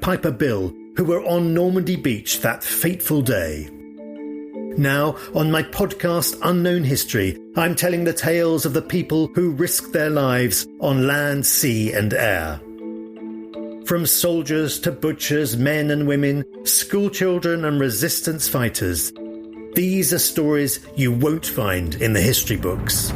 Piper Bill who were on Normandy Beach that fateful day. Now, on my podcast Unknown History, I'm telling the tales of the people who risked their lives on land, sea and air. From soldiers to butchers, men and women, schoolchildren and resistance fighters, these are stories you won't find in the history books.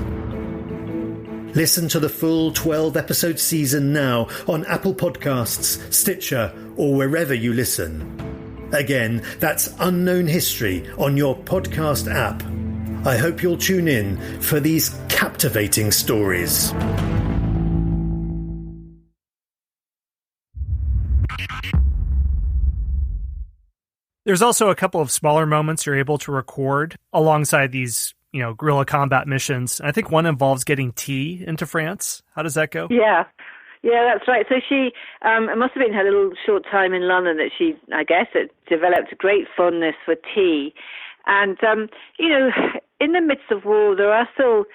Listen to the full 12-episode season now on Apple Podcasts, Stitcher, or wherever you listen. Again, that's Unknown History on your podcast app. I hope you'll tune in for these captivating stories. There's also a couple of smaller moments you're able to record alongside these, guerrilla combat missions. I think one involves getting tea into France. How does that go? Yeah, that's right. So she, it must have been her little short time in London that she, I guess, had developed a great fondness for tea. And, in the midst of war, there are still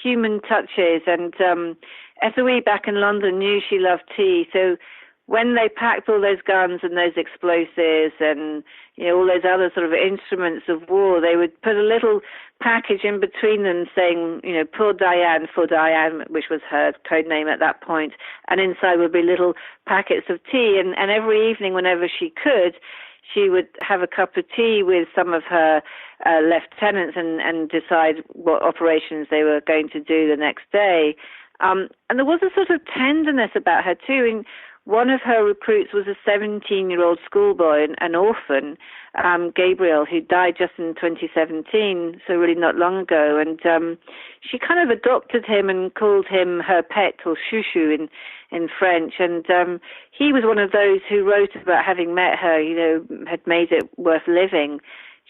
human touches. And SOE back in London knew she loved tea. So when they packed all those guns and those explosives and all those other sort of instruments of war, they would put a little package in between them saying, pour Diane for Diane, which was her code name at that point, and inside would be little packets of tea. And every evening, whenever she could, she would have a cup of tea with some of her lieutenants and decide what operations they were going to do the next day. And there was a sort of tenderness about her too. And one of her recruits was a 17-year-old schoolboy, an orphan, Gabriel, who died just in 2017, so really not long ago. And she kind of adopted him and called him her pet, or chouchou in French. And he was one of those who wrote about having met her, had made it worth living.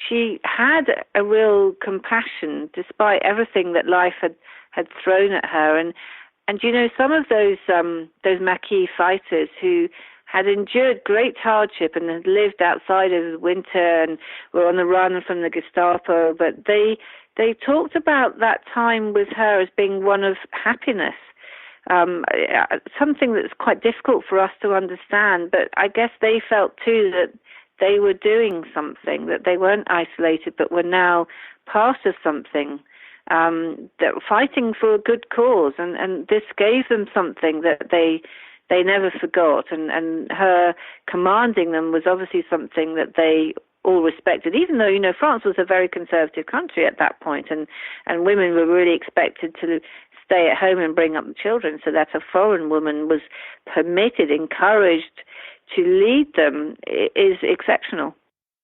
She had a real compassion despite everything that life had thrown at her. And some of those Maquis fighters who had endured great hardship and had lived outside of the winter and were on the run from the Gestapo, but they talked about that time with her as being one of happiness, something that's quite difficult for us to understand. But I guess they felt too that they were doing something, that they weren't isolated, but were now part of something. That were fighting for a good cause, and this gave them something that they never forgot, and her commanding them was obviously something that they all respected, even though, France was a very conservative country at that point, and women were really expected to stay at home and bring up the children, so that a foreign woman was permitted, encouraged to lead them is exceptional.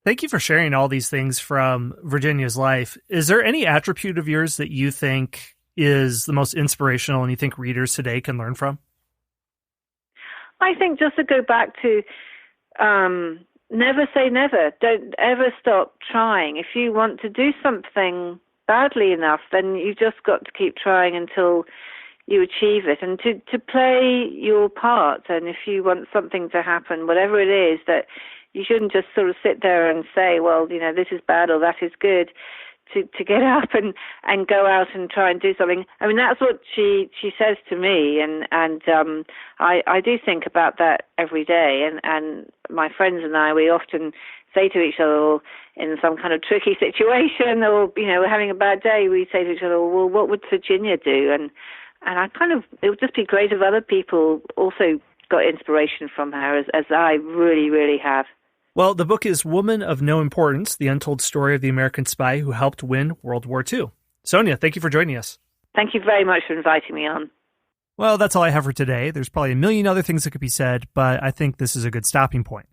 Thank you for sharing all these things from Virginia's life. Is there any attribute of yours that you think is the most inspirational and you think readers today can learn from? I think just to go back to never say never. Don't ever stop trying. If you want to do something badly enough, then you just got to keep trying until you achieve it, and to play your part. And if you want something to happen, whatever it is, that you shouldn't just sort of sit there and say, well, this is bad or that is good. To get up and go out and try and do something. I mean, that's what she says to me, and I do think about that every day. And my friends and I, we often say to each other, or in some kind of tricky situation, or we're having a bad day, we say to each other, well, what would Virginia do? And it would just be great if other people also got inspiration from her, as I really, really have. Well, the book is Woman of No Importance, the untold story of the American spy who helped win World War II. Sonia, thank you for joining us. Thank you very much for inviting me on. Well, that's all I have for today. There's probably a million other things that could be said, but I think this is a good stopping point.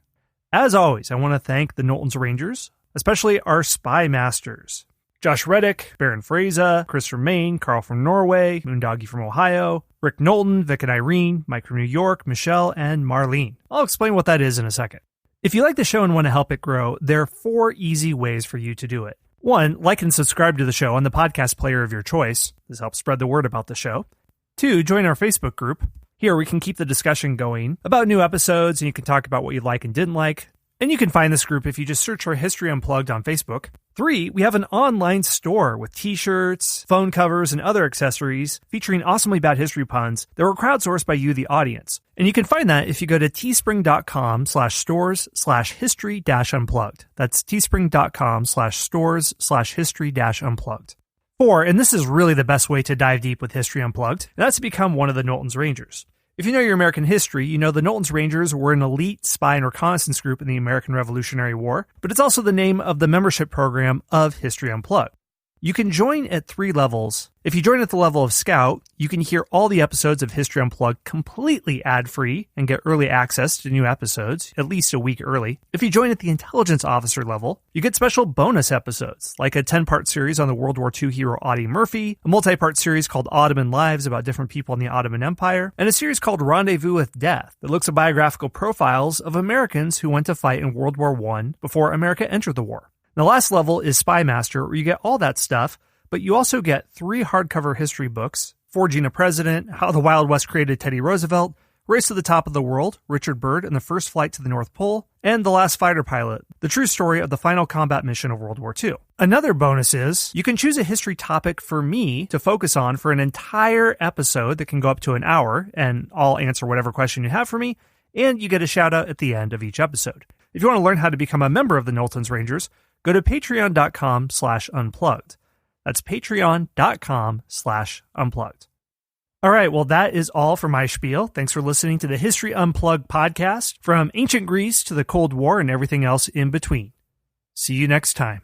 As always, I want to thank the Knowlton's Rangers, especially our spy masters. Josh Reddick, Baron Fraser, Chris from Maine, Carl from Norway, Moondoggy from Ohio, Rick Knowlton, Vic and Irene, Mike from New York, Michelle, and Marlene. I'll explain what that is in a second. If you like the show and want to help it grow, there are 4 easy ways for you to do it. 1, like and subscribe to the show on the podcast player of your choice. This helps spread the word about the show. 2, join our Facebook group. Here we can keep the discussion going about new episodes, and you can talk about what you like and didn't like. And you can find this group if you just search for History Unplugged on Facebook. 3, we have an online store with t-shirts, phone covers, and other accessories featuring awesomely bad history puns that were crowdsourced by you, the audience. And you can find that if you go to teespring.com/stores/history-unplugged. That's teespring.com/stores/history-unplugged. 4, and this is really the best way to dive deep with History Unplugged, and that's to become one of the Knowlton's Rangers. If you know your American history, you know the Knowlton's Rangers were an elite spy and reconnaissance group in the American Revolutionary War, but it's also the name of the membership program of History Unplugged. You can join at 3 levels. If you join at the level of Scout, you can hear all the episodes of History Unplugged completely ad-free and get early access to new episodes, at least a week early. If you join at the Intelligence Officer level, you get special bonus episodes, like a 10-part series on the World War II hero Audie Murphy, a multi-part series called Ottoman Lives about different people in the Ottoman Empire, and a series called Rendezvous with Death that looks at biographical profiles of Americans who went to fight in World War I before America entered the war. The last level is Spy Master, where you get all that stuff, but you also get 3 hardcover history books, Forging a President, How the Wild West Created Teddy Roosevelt, Race to the Top of the World, Richard Byrd and the First Flight to the North Pole, and The Last Fighter Pilot, the true story of the final combat mission of World War II. Another bonus is, you can choose a history topic for me to focus on for an entire episode that can go up to an hour, and I'll answer whatever question you have for me, and you get a shout out at the end of each episode. If you want to learn how to become a member of the Knowlton's Rangers, go to patreon.com/unplugged. That's patreon.com/unplugged. All right, well, that is all for my spiel. Thanks for listening to the History Unplugged podcast, from ancient Greece to the Cold War and everything else in between. See you next time.